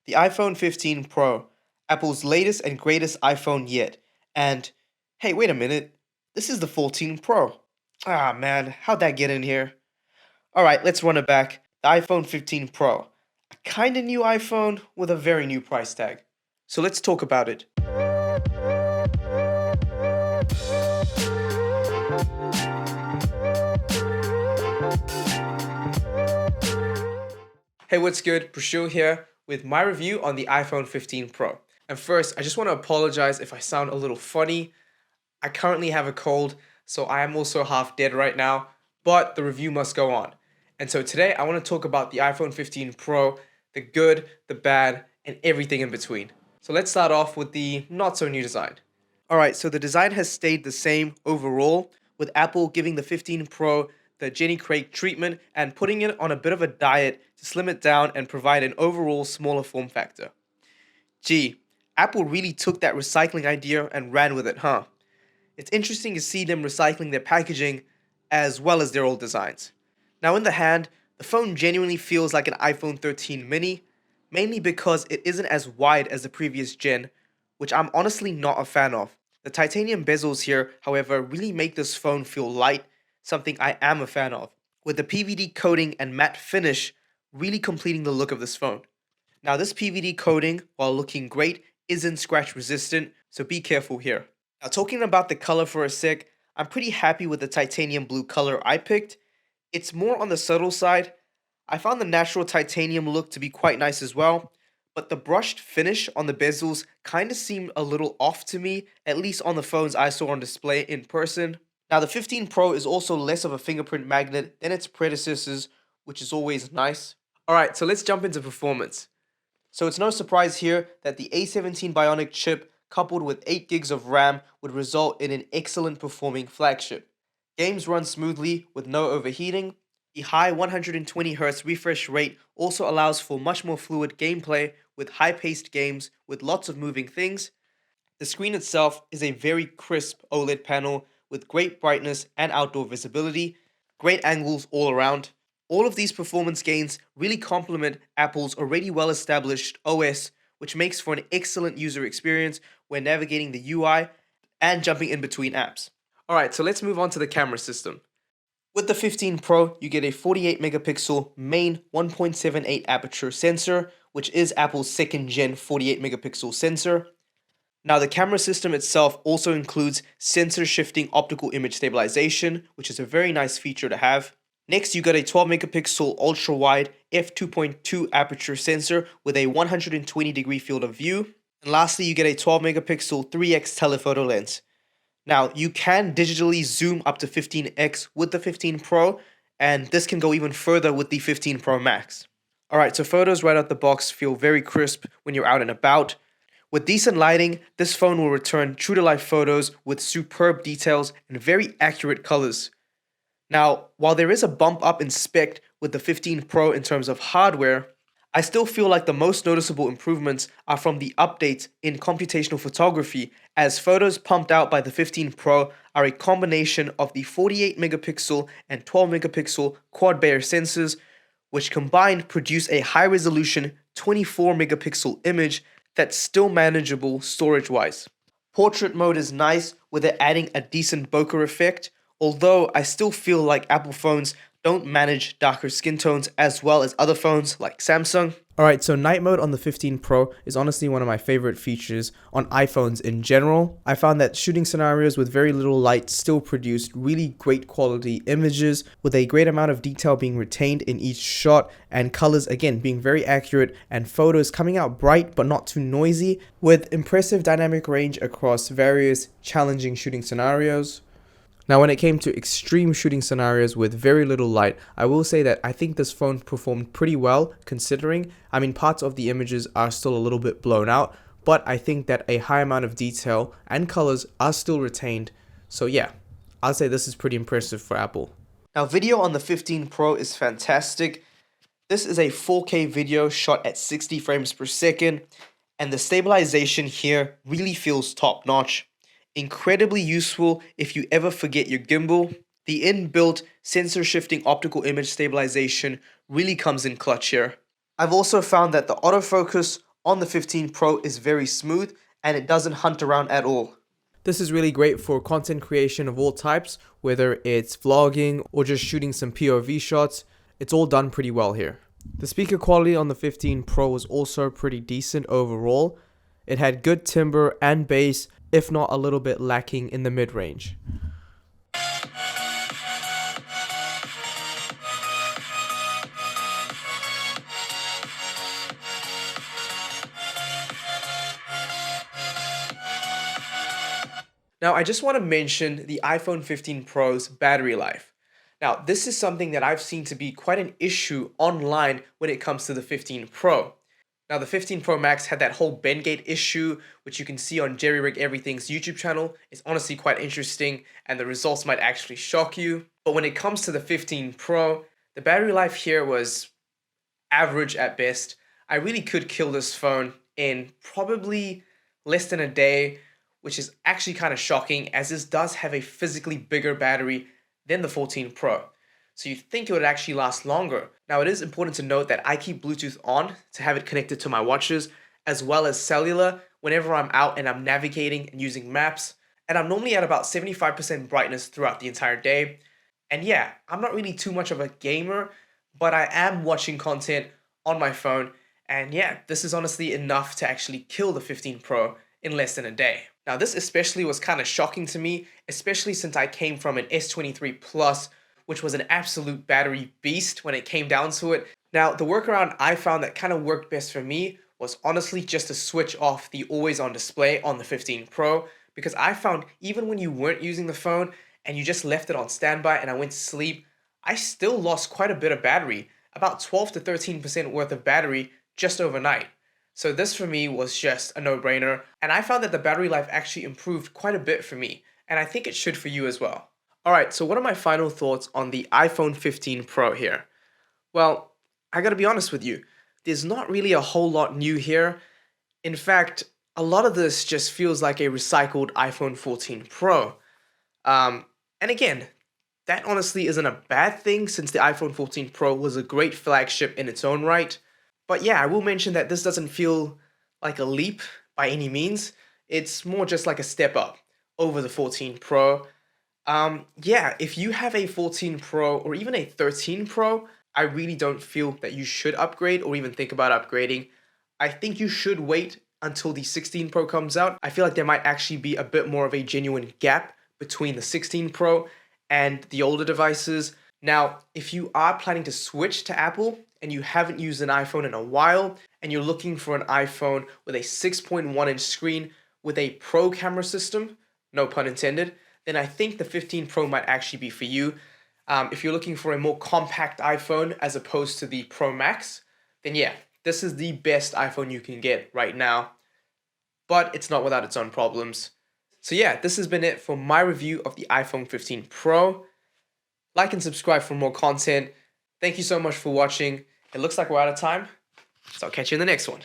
The iPhone 15 Pro, Apple's latest and greatest iPhone yet. And hey, wait a minute, this is the 14 Pro. Ah man, how'd that get in here? Alright, let's run it back. The iPhone 15 Pro, a kinda new iPhone with a very new price tag. So let's talk about it. Hey, what's good? Prashil here with my review on the iPhone 15 Pro. And first, I just want to apologize if I sound a little funny. I currently have a cold, so I am also half dead right now, but the review must go on. And so today, I want to talk about the iPhone 15 Pro, the good, the bad, and everything in between. So let's start off with the not so new design. Alright, so the design has stayed the same overall, with Apple giving the 15 Pro the Jenny Craig treatment and putting it on a bit of a diet to slim it down and provide an overall smaller form factor. Gee, Apple really took that recycling idea and ran with it, huh? It's interesting to see them recycling their packaging as well as their old designs. Now in the hand, the phone genuinely feels like an iPhone 13 mini, mainly because it isn't as wide as the previous gen, which I'm honestly not a fan of. The titanium bezels here, however, really make this phone feel light, something I am a fan of, with the PVD coating and matte finish really completing the look of this phone. Now this PVD coating, while looking great, isn't scratch resistant, so be careful here. Now talking about the color for a sec, I'm pretty happy with the titanium blue color I picked. It's more on the subtle side. I found the natural titanium look to be quite nice as well, but the brushed finish on the bezels kinda seemed a little off to me, at least on the phones I saw on display in person. Now the 15 Pro is also less of a fingerprint magnet than its predecessors, which is always nice. Alright, so let's jump into performance. So it's no surprise here that the A17 Bionic chip coupled with 8 gigs of RAM would result in an excellent performing flagship. Games run smoothly with no overheating. The high 120Hz refresh rate also allows for much more fluid gameplay with high-paced games with lots of moving things. The screen itself is a very crisp OLED panel with great brightness and outdoor visibility, great angles all around. All of these performance gains really complement Apple's already well-established OS, which makes for an excellent user experience when navigating the UI and jumping in between apps. Alright, so let's move on to the camera system. With the 15 Pro, you get a 48 megapixel main 1.78 aperture sensor, which is Apple's second gen 48 megapixel sensor. Now the camera system itself also includes sensor shifting optical image stabilization, which is a very nice feature to have. Next, you got a 12 megapixel ultra wide f2.2 aperture sensor with a 120 degree field of view. And lastly, you get a 12 megapixel 3x telephoto lens. Now, you can digitally zoom up to 15x with the 15 Pro, and this can go even further with the 15 Pro Max. Alright, so photos right out the box feel very crisp when you're out and about. With decent lighting, this phone will return true-to-life photos with superb details and very accurate colors. Now, while there is a bump up in spec with the 15 Pro in terms of hardware, I still feel like the most noticeable improvements are from the updates in computational photography, as photos pumped out by the 15 Pro are a combination of the 48 megapixel and 12 megapixel quad Bayer sensors, which combined produce a high resolution 24 megapixel image that's still manageable storage wise. Portrait mode is nice with it adding a decent bokeh effect, although I still feel like Apple phones don't manage darker skin tones as well as other phones like Samsung. Alright, so night mode on the 15 Pro is honestly one of my favorite features on iPhones in general. I found that shooting scenarios with very little light still produced really great quality images with a great amount of detail being retained in each shot and colors again being very accurate and photos coming out bright but not too noisy with impressive dynamic range across various challenging shooting scenarios. Now when it came to extreme shooting scenarios with very little light, I will say that I think this phone performed pretty well considering, parts of the images are still a little bit blown out, but I think that a high amount of detail and colors are still retained. So yeah, I'll say this is pretty impressive for Apple. Now video on the 15 Pro is fantastic. This is a 4K video shot at 60 frames per second, and the stabilization here really feels top notch. Incredibly useful if you ever forget your gimbal. The inbuilt sensor shifting optical image stabilization really comes in clutch here. I've also found that the autofocus on the 15 Pro is very smooth and it doesn't hunt around at all. This is really great for content creation of all types, whether it's vlogging or just shooting some POV shots. It's all done pretty well here. The speaker quality on the 15 Pro was also pretty decent overall. It had good timbre and bass, if not a little bit lacking in the mid-range. Now, I just want to mention the iPhone 15 Pro's battery life. Now, this is something that I've seen to be quite an issue online when it comes to the 15 Pro. Now, the 15 Pro Max had that whole Bendgate issue, which you can see on Jerry Rig Everything's YouTube channel. It's honestly quite interesting, and the results might actually shock you. But when it comes to the 15 Pro, the battery life here was average at best. I really could kill this phone in probably less than a day, which is actually kind of shocking as this does have a physically bigger battery than the 14 Pro. So you'd think it would actually last longer. Now it is important to note that I keep Bluetooth on to have it connected to my watches as well as cellular whenever I'm out and I'm navigating and using maps. And I'm normally at about 75% brightness throughout the entire day. And yeah, I'm not really too much of a gamer, but I am watching content on my phone. And yeah, this is honestly enough to actually kill the 15 Pro in less than a day. Now this especially was kind of shocking to me, especially since I came from an S23 Plus, which was an absolute battery beast when it came down to it. Now the workaround I found that kind of worked best for me was honestly just to switch off the always on display on the 15 Pro, because I found even when you weren't using the phone and you just left it on standby and I went to sleep, I still lost quite a bit of battery, about 12 to 13% worth of battery just overnight. So this for me was just a no-brainer, and I found that the battery life actually improved quite a bit for me, and I think it should for you as well. Alright, so what are my final thoughts on the iPhone 15 Pro here? Well, I gotta be honest with you, there's not really a whole lot new here. In fact, a lot of this just feels like a recycled iPhone 14 Pro. And again, that honestly isn't a bad thing since the iPhone 14 Pro was a great flagship in its own right. But yeah, I will mention that this doesn't feel like a leap by any means. It's more just like a step up over the 14 Pro. Yeah, if you have a 14 Pro or even a 13 Pro, I really don't feel that you should upgrade or even think about upgrading. I think you should wait until the 16 Pro comes out. I feel like there might actually be a bit more of a genuine gap between the 16 Pro and the older devices. Now, if you are planning to switch to Apple and you haven't used an iPhone in a while and you're looking for an iPhone with a 6.1-inch screen with a Pro camera system, no pun intended, then I think the 15 Pro might actually be for you. If you're looking for a more compact iPhone as opposed to the Pro Max, then yeah, this is the best iPhone you can get right now. But it's not without its own problems. So yeah, this has been it for my review of the iPhone 15 Pro. Like and subscribe for more content. Thank you so much for watching. It looks like we're out of time, so I'll catch you in the next one.